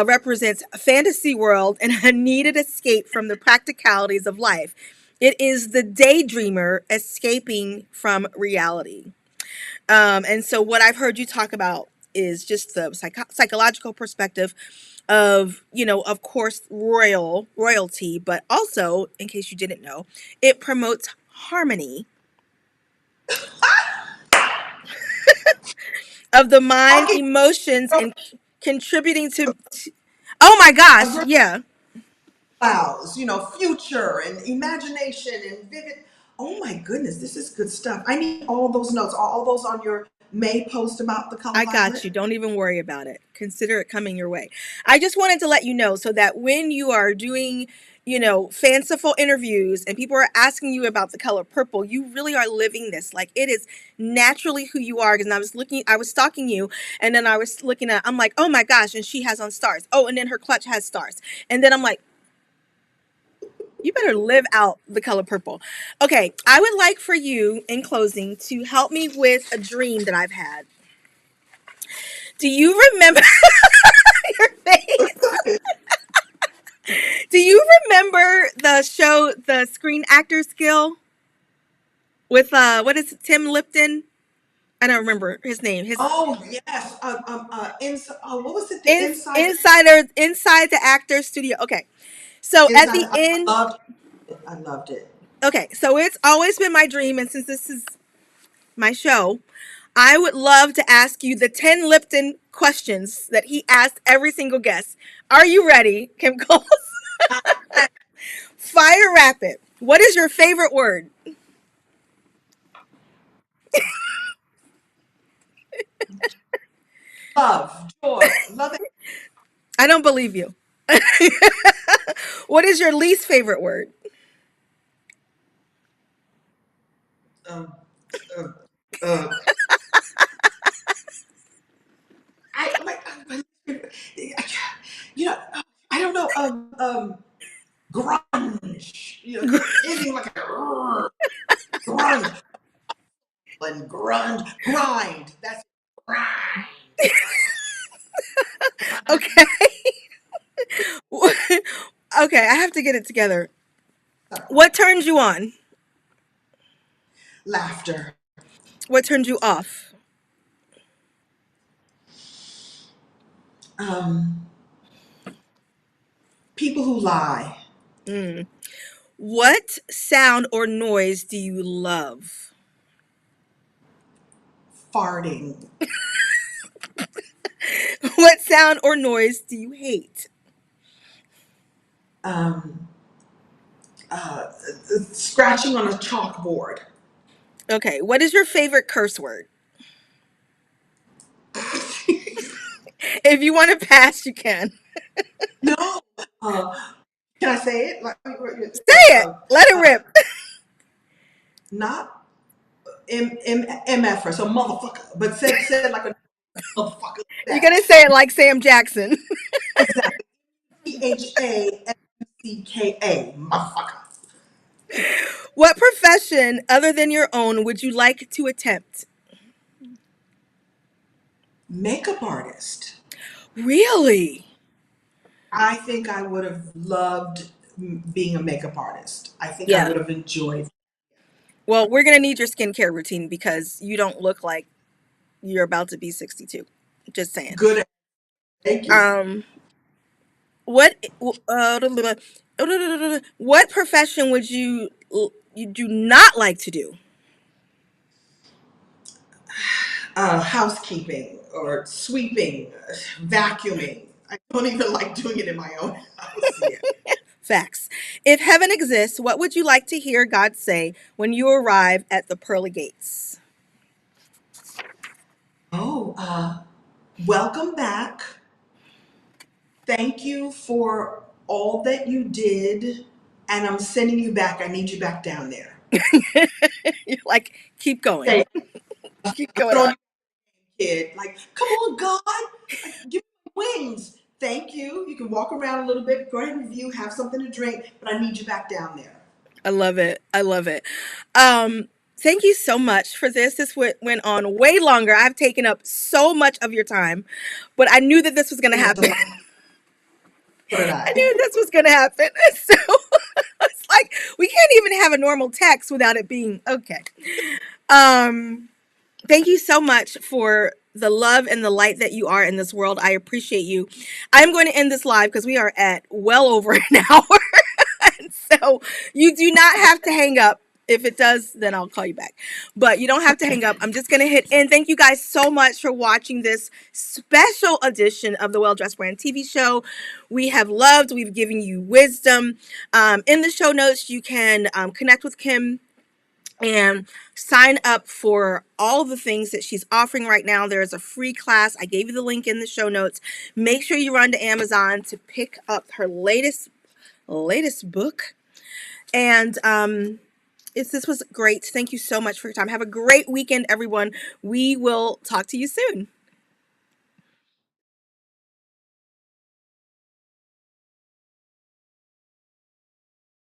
represents a fantasy world and a needed escape from the practicalities of life. It is the daydreamer escaping from reality. And so, what I've heard you talk about is just the psychological perspective of, of course, royalty, but also, in case you didn't know, it promotes harmony of the mind, Okay, emotions, girl, and contributing to oh my a gosh, girl yeah. allows, future and imagination and vivid. Oh my goodness, this is good stuff. I need all those notes. Are all those on your May post about the color I got violet? you. Don't even worry about it. Consider it coming your way. I just wanted to let you know so that when you are doing, fanciful interviews and people are asking you about the color purple, you really are living this. Like it is naturally who you are. Because I was stalking you, and then I was looking at, I'm like, oh my gosh, and she has on stars. Oh, and then her clutch has stars. And then I'm like, you better live out the color purple. Okay, I would like for you in closing to help me with a dream that I've had. Do you remember your face? Do you remember the show, The Screen Actor Skill, with what is it, Tim Lipton? I don't remember his name. His Oh yes. What was it? The inside. inside the actor studio. Okay, so at Inside. the end. I loved it. I loved it. Okay, so it's always been my dream, and since this is my show, I would love to ask you the 10 Lipton questions that he asked every single guest. Are you ready, Kim Cole? I Fire rapid. What is your favorite word? love, joy, love it. I don't believe you. What is your least favorite word? Um, uh, uh, I, you know, I don't know. Grunge. Anything like a grunge and grind. That's grind. Okay. Okay, I have to get it together. Sorry. What turns you on? Laughter. What turns you off? Um, people who lie. Mm. What sound or noise do you love? Farting. What sound or noise do you hate? Um, uh, scratching on a chalkboard. Okay, what is your favorite curse word? If you want to pass, you can. No. Uh, can I say it? Like, Say it. Let it uh, rip. not MF, so motherfucker, but said like a motherfucker like You're that. going to say it like Sam Jackson. Exactly. CHAFCKA, motherfucker. What profession other than your own would you like to attempt? Makeup artist. Really? I think I would have loved being a makeup artist. I think I Yeah. would have enjoyed. Well, we're going to need your skincare routine because you don't look like you're about to be 62. Just saying. Good. Thank you. Um, what what profession would you do not like to do? Housekeeping or sweeping, vacuuming. I don't even like doing it in my own house yet. Facts. If heaven exists, what would you like to hear God say when you arrive at the pearly gates? Oh, welcome back. Thank you for all that you did, and I'm sending you back. I need you back down there. You're like, keep going. Say, Keep I'm going throwing on. you, kid. Like, come on, God. Like, give me wings. Thank you. You can walk around a little bit, go ahead and review, have something to drink, but I need you back down there. I love it. I love it. Um, Thank you so much for this. This went on way longer. I've taken up so much of your time, but I knew that this was going to That's a happen. lot. So did I I. knew this was going to happen. So it's like we can't even have a normal text without it being okay. Um, Thank you so much for the love and the light that you are in this world. I appreciate you. I'm going to end this live because we are at well over an hour. And so you do not have to hang up. If it does, then I'll call you back. But you don't have to hang up. I'm just going to hit end. Thank you guys so much for watching this special edition of the Well Dressed Brand TV show. We have loved, we've given you wisdom. In the show notes, you can connect with Kim and sign up for all the things that she's offering right now. There is a free class. I gave you the link in the show notes. Make sure you run to Amazon to pick up her latest book. And this was great. Thank you so much for your time. Have a great weekend, everyone. We will talk to you soon.